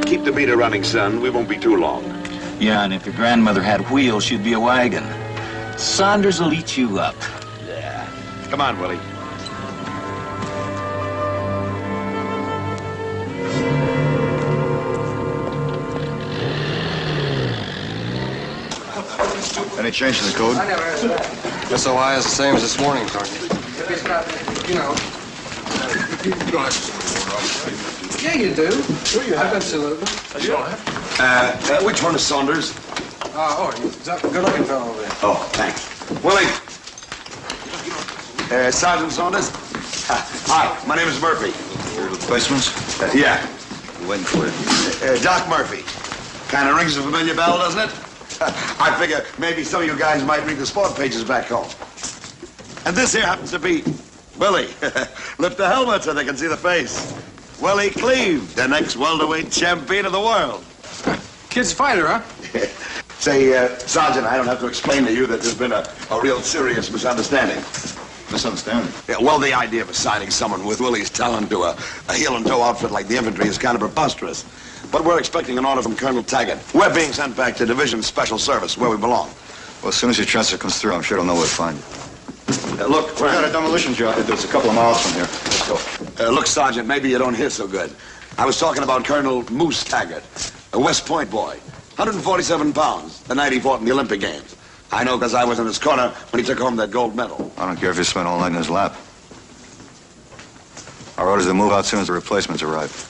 Keep the meter running, son. We won't be too long. Yeah, and if your grandmother had wheels, she'd be a wagon. Saunders will eat you up. Yeah. Come on, Willie. Any change in the code? I never heard of that. SOI is the same as this morning, Sergeant. If it's not, you know. Yeah, you do. Sure you have. I've been saluting. You don't have. Which one is Saunders? Good looking fellow over there. Oh, thanks. Willie. Sergeant Saunders. Hi, my name is Murphy. Your replacements? Yeah. Waiting for you. Doc Murphy. Kind of rings a familiar bell, doesn't it? I figure maybe some of you guys might read the sport pages back home. And this here happens to be Willie. Lift the helmet so they can see the face. Willie Cleve, the next welterweight champion of the world. Kid's fighter, huh? Say, Sergeant, I don't have to explain to you that there's been a real serious misunderstanding. Misunderstanding? Yeah, well, the idea of assigning someone with Willie's talent to a heel and toe outfit like the infantry is kind of preposterous. But we're expecting an order from Colonel Taggart. We're being sent back to Division Special Service, where we belong. Well, as soon as your transfer comes through, I'm sure they'll know where to find you. Look, We got a demolition job to do. It's a couple of miles from here. Let's go. Look, Sergeant, maybe you don't hear so good. I was talking about Colonel Moose Taggart, a West Point boy. 147 pounds, the night he fought in the Olympic Games. I know because I was in his corner when he took home that gold medal. I don't care if you spent all night in his lap. Our orders to move out soon as the replacements arrive.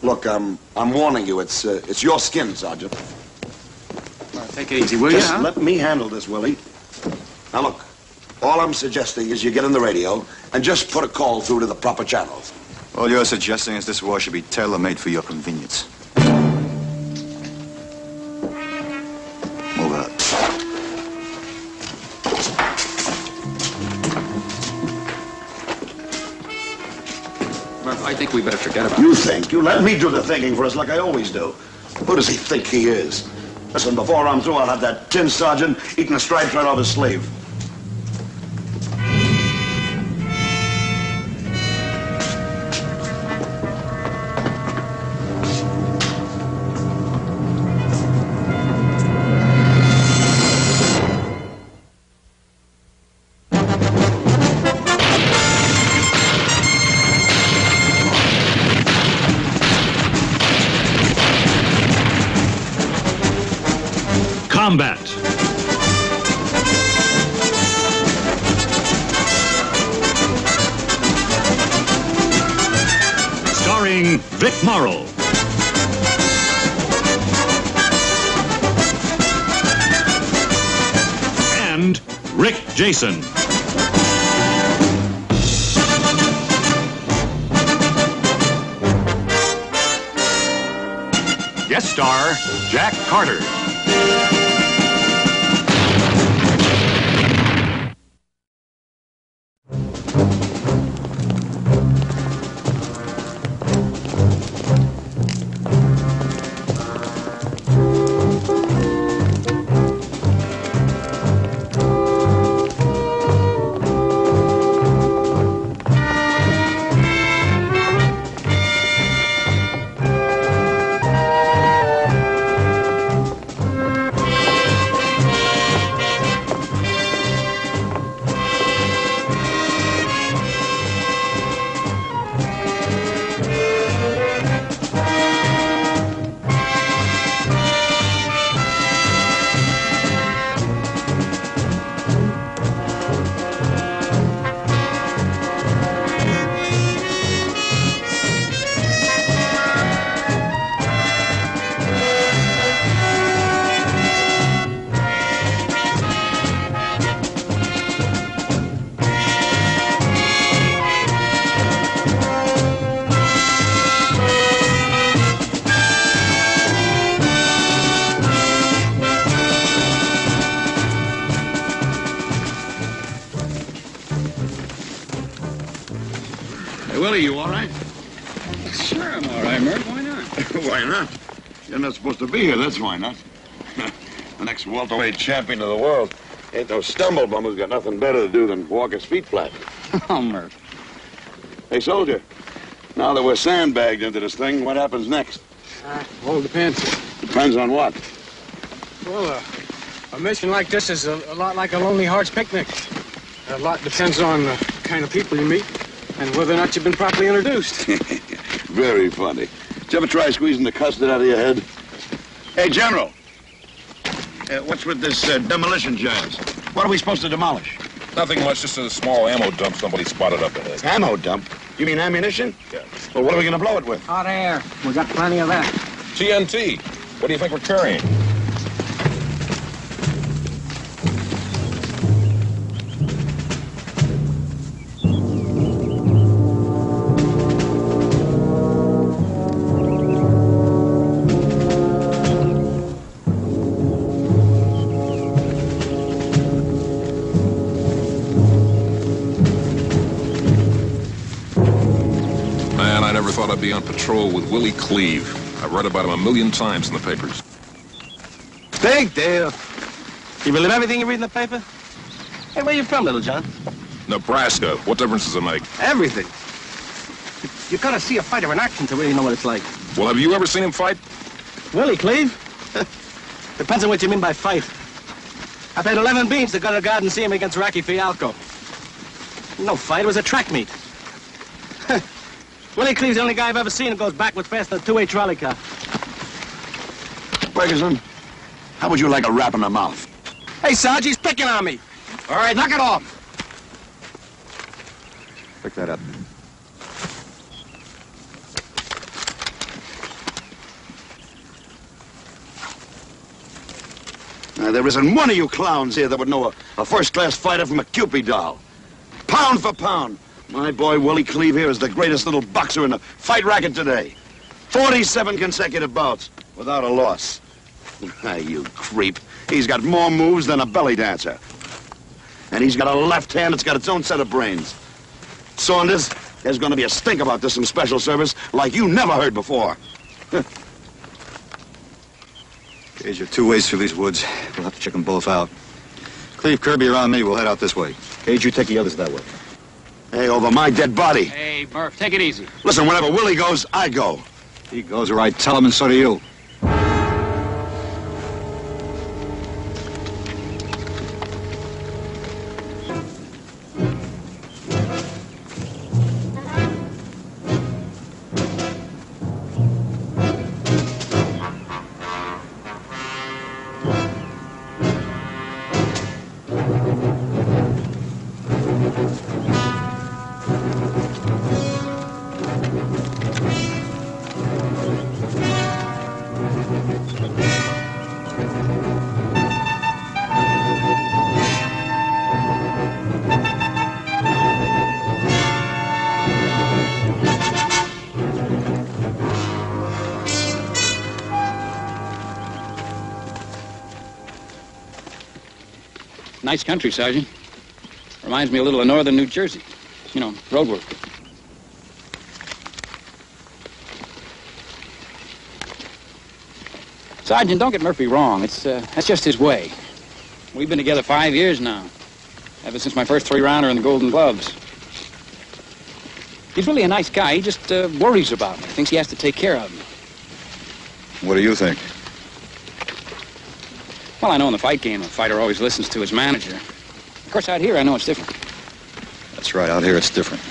Look, I'm warning you. It's your skin, Sergeant. Take it easy, will you, Just huh? let me handle this, Willie. Now, look, all I'm suggesting is you get on the radio and just put a call through to the proper channels. All you're suggesting is this war should be tailor-made for your convenience. Move out. I think we better forget about it. You think? You let me do the thinking for us like I always do. Who does he think he is? Listen, before I'm through, I'll have that tin sergeant eating the stripes right off his sleeve. Combat. Starring Vic Morrow. And Rick Jason. Guest star Jack Carter. Hey, Willie, you all right? Sure, I'm all right, Murph. Why not? Why not? You're not supposed to be here, that's why not. The next welterweight champion of the world. Ain't no stumblebum who's got nothing better to do than walk his feet flat. Oh, Murph. Hey, soldier, now that we're sandbagged into this thing, what happens next? Well, it depends. Depends on what. Well, a mission like this is a lot like a Lonely Hearts picnic. A lot depends on the kind of people you meet and whether or not you've been properly introduced. Very funny. Did you ever try squeezing the custard out of your head? Hey, General. What's with this demolition jazz? What are we supposed to demolish? Nothing much, just a small ammo dump somebody spotted up ahead. Ammo dump? You mean ammunition? Yeah. Well, what are we going to blow it with? Hot air. We got plenty of that. TNT. What do you think we're carrying? Man, I never thought I'd be on patrol with Willie Cleve. I've read about him 1,000,000 times in the papers. Big deal. You believe everything you read in the paper? Hey, where you from, little John? Nebraska. What difference does it make? Everything. You gotta see a fighter in action to really know what it's like. Well, have you ever seen him fight? Willie Cleve? Depends on what you mean by fight. I paid 11 beans to go to the garden and see him against Rocky Fialco. No fight, it was a track meet. Willie Cleve's the only guy I've ever seen who goes backwards faster than a two-way trolley car. Ferguson, how would you like a rap in the mouth? Hey, Sarge, he's picking on me. All right, knock it off. Pick that up. Now, there isn't one of you clowns here that would know a first-class fighter from a Cupid doll. Pound for pound, my boy Willie Cleve here is the greatest little boxer in the fight racket today. 47 consecutive bouts without a loss. Ah, you creep. He's got more moves than a belly dancer. And he's got a left hand that's got its own set of brains. Saunders, there's going to be a stink about this in special service like you never heard before. Gage, you're 2 ways through these woods. We'll have to check them both out. Cleve, Kirby, around me. We'll head out this way. Gage, you take the others that way. Hey, over my dead body. Hey, Murph, take it easy. Listen, whenever Willie goes, I go. He goes where I tell him, and so do you. Nice country, Sergeant. Reminds me a little of northern New Jersey. You know, road work. Sergeant, don't get Murphy wrong. That's just his way. We've been together 5 years now. Ever since my first 3-rounder in the Golden Gloves. He's really a nice guy. He just worries about me. Thinks he has to take care of me. What do you think? Well, I know in the fight game, a fighter always listens to his manager. Of course, out here, I know it's different. That's right. Out here, it's different.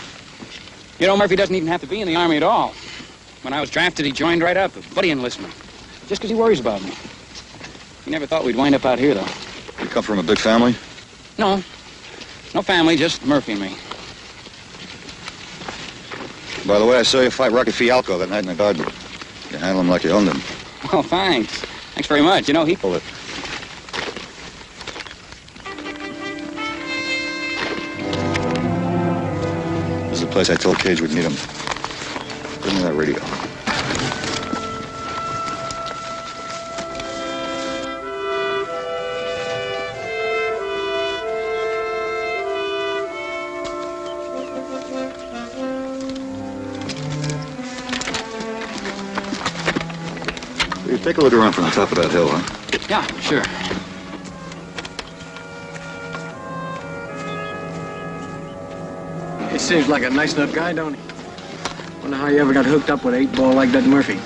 You know, Murphy doesn't even have to be in the Army at all. When I was drafted, he joined right up, a buddy enlistment. Just because he worries about me. He never thought we'd wind up out here, though. You come from a big family? No. No family, just Murphy and me. By the way, I saw you fight Rocky Fialco that night in the garden. You handle him like you owned him. Well, thanks. Thanks very much. You know, he... Pull it. This is the place I told Cage we'd meet him. Give me that radio. You take a look around from the top of that hill, huh? Yeah, sure. He seems like a nice enough guy, don't he? Wonder how you ever got hooked up with an 8-ball like that Murphy.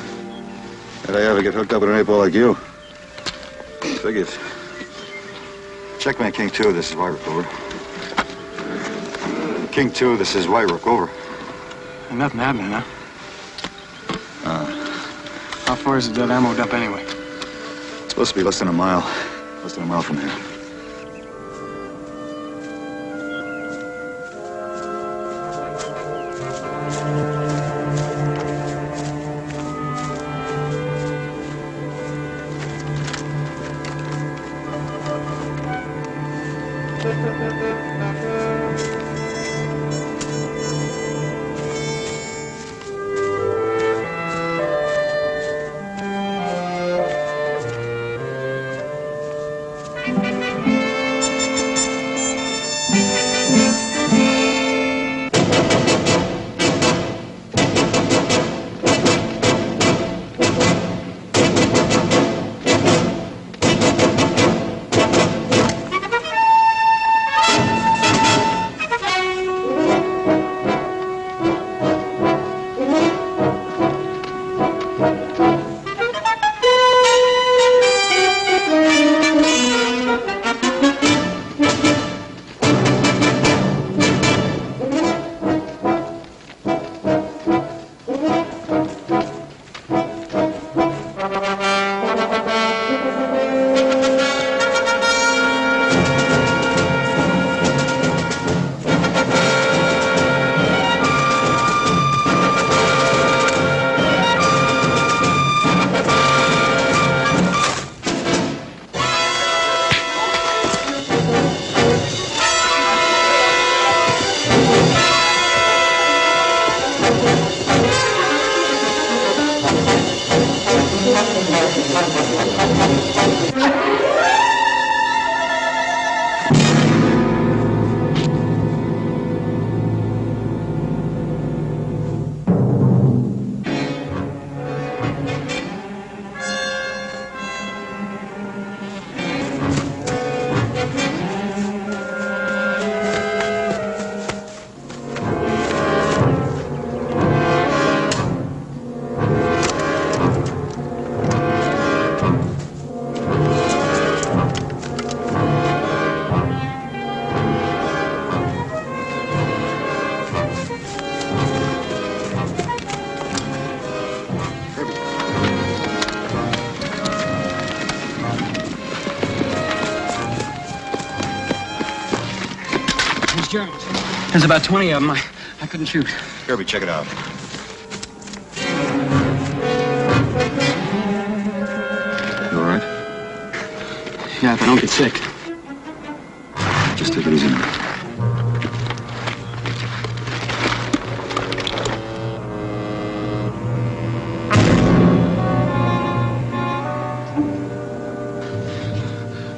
Did I ever get hooked up with an 8-ball like you? Figures. Checkmate, King 2, this is Wyrook, over. King 2, this is Wyrook, over. And nothing happening, huh? How far is it that ammo dump anyway? It's supposed to be less than a mile. Less than a mile from here. Germans. There's about 20 of them. I couldn't shoot. Kirby, check it out. You all right? Yeah, if I don't get sick. Just take it easy now.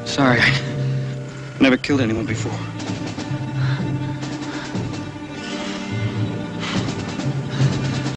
Sorry, I never killed anyone before.